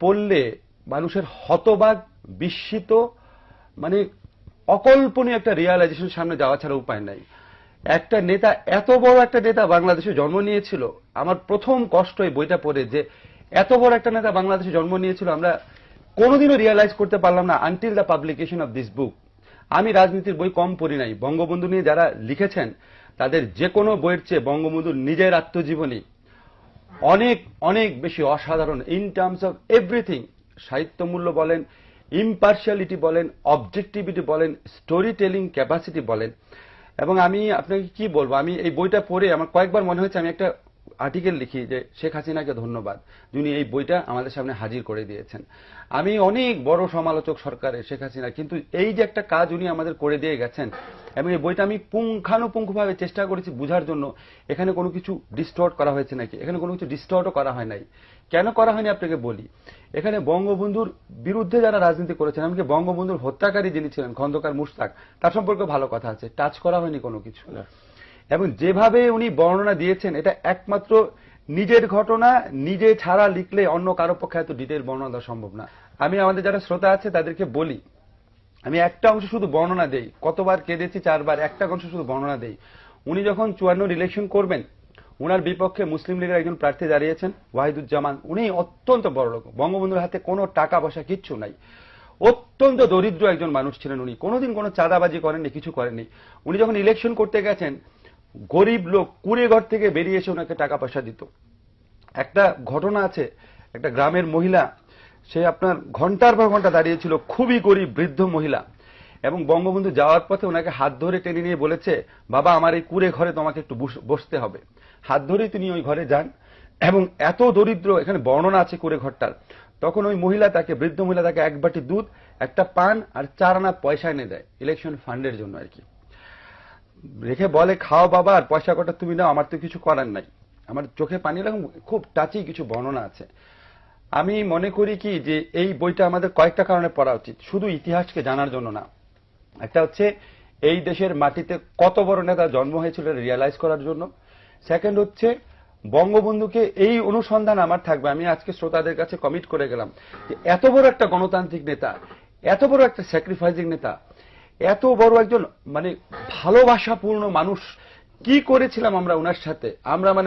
পড়লে মানুষের হতবাক, বিস্মিত, মানে অকল্পনীয় একটা রিয়ালাইজেশন সামনে যাওয়া ছাড়া উপায় নাই। একটা নেতা, এত বড় একটা নেতা বাংলাদেশে জন্ম নিয়েছিল। আমার প্রথম কষ্ট এই বইটা পড়ে যে এত বড় একটা নেতা বাংলাদেশে জন্ম নিয়েছিল, আমরা কোনোদিনও রিয়ালাইজ করতে পারলাম না until the publication of this book. আমি রাজনীতির বই কম পড়ি নাই, বঙ্গবন্ধু নিয়ে যারা লিখেছেন তাদের যে কোনো বইয়ের চেয়ে বঙ্গবন্ধুর নিজের আত্মজীবনী অনেক অনেক বেশি অসাধারণ ইন টার্মস অফ এভরিথিং। সাহিত্য মূল্য বলেন, ইম্পার্শিয়ালিটি বলেন, অবজেক্টিভিটি বলেন, স্টোরি টেলিং ক্যাপাসিটি বলেন। এবং আমি আপনাকে কি বলবো, আমি এই বইটা পড়ে আমার কয়েকবার মনে হয়েছে আমি একটা আর্টিকেল লিখি যে শেখ হাসিনাকে ধন্যবাদ, যিনি এই বইটা আমাদের সামনে হাজির করে দিয়েছেন। আমি অনেক বড় সমালোচক সরকারের শেখ হাসিনা, কিন্তু এই যে একটা কাজ উনি আমাদের করে দিয়ে গেছেন, এবং এই বইটা আমি পুঙ্খানুপুঙ্খভাবে চেষ্টা করেছি বুঝার জন্য এখানে কোনো কিছু ডিস্টর্ট করা হয়েছে নাকি। এখানে কোনো কিছু ডিস্টর্টও করা হয় নাই। কেন করা হয়নি আপনাকে বলি। এখানে বঙ্গবন্ধুর বিরুদ্ধে যারা রাজনীতি করেছেন, এমনকি বঙ্গবন্ধুর হত্যাকারী যিনি ছিলেন খন্দকার মুশতাক, তার সম্পর্কে ভালো কথা আছে, টাচ করা হয়নি কোনো কিছু। এবং যেভাবে উনি বর্ণনা দিয়েছেন এটা একমাত্র নিজের ঘটনা, নিজে ছাড়া লিখলে অন্য কারো পক্ষে এত ডিটেইল বর্ণনা দেওয়া সম্ভব না। আমি আমাদের যারা শ্রোতা আছে তাদেরকে বলি, আমি একটা অংশ শুধু বর্ণনা দেই, কতবার কেঁদেছি 4 বার, একটা অংশ শুধু বর্ণনা দেই। উনি যখন 54 ইলেকশন করবেন, উনার বিপক্ষে মুসলিম লীগের একজন প্রার্থী দাঁড়িয়েছেন ওয়াহিদুজ্জামান, উনি অত্যন্ত বড় লোক, বঙ্গবন্ধুর হাতে কোনো টাকা পয়সা কিচ্ছু নাই, অত্যন্ত দরিদ্র একজন মানুষ ছিলেন উনি, কোনোদিন কোনো চাঁদাবাজি করেননি, কিছু করেননি। উনি যখন ইলেকশন করতে গেছেন, গরিব লোক কুড়ে ঘর থেকে বেরিয়ে এসে ওনাকে টাকা পয়সা দিত। একটা ঘটনা আছে, একটা গ্রামের মহিলা, সে আপনার ঘন্টার পর ঘন্টা দাঁড়িয়েছিল, খুবই গরিব বৃদ্ধ মহিলা, এবং বঙ্গবন্ধু যাওয়ার পথে ওনাকে হাত ধরে টেনে নিয়ে বলেছে, বাবা আমার এই কুড়ে ঘরে তোমাকে একটু বসতে হবে। হাত ধরে তিনি ওই ঘরে যান, এবং এত দরিদ্র, এখানে বর্ণনা আছে কুড়ে ঘরটার। তখন ওই মহিলা তাকে, বৃদ্ধ মহিলা তাকে এক বাটি দুধ, একটা পান আর 4 আনা পয়সা এনে দেয়, ইলেকশন ফান্ডের জন্য আর কি। রেখে বলে, খাও বাবা, আর পয়সা কটা তুমি নাও, আমার তো কিছু করার নাই। আমার চোখে পানি এরকম খুব টাচি কিছু বর্ণনা আছে। আমি মনে করি কি যে এই বইটা আমাদের কয়েকটা কারণে পড়া উচিত, শুধু ইতিহাসকে জানার জন্য না। একটা হচ্ছে এই দেশের মাটিতে কত বড় নেতা জন্ম হয়েছিল রিয়ালাইজ করার জন্য। সেকেন্ড হচ্ছে বঙ্গবন্ধুকে, এই অনুসন্ধান আমার থাকবে, আমি আজকে শ্রোতাদের কাছে কমিট করে গেলাম যে এত বড় একটা গণতান্ত্রিক নেতা, এত বড় একটা স্যাক্রিফাইসিং নেতা, এত বড় একজন মানে ভালোবাসাপূর্ণ মানুষ, কি করেছিলাম আমরা ওনার সাথে, আমরা মানে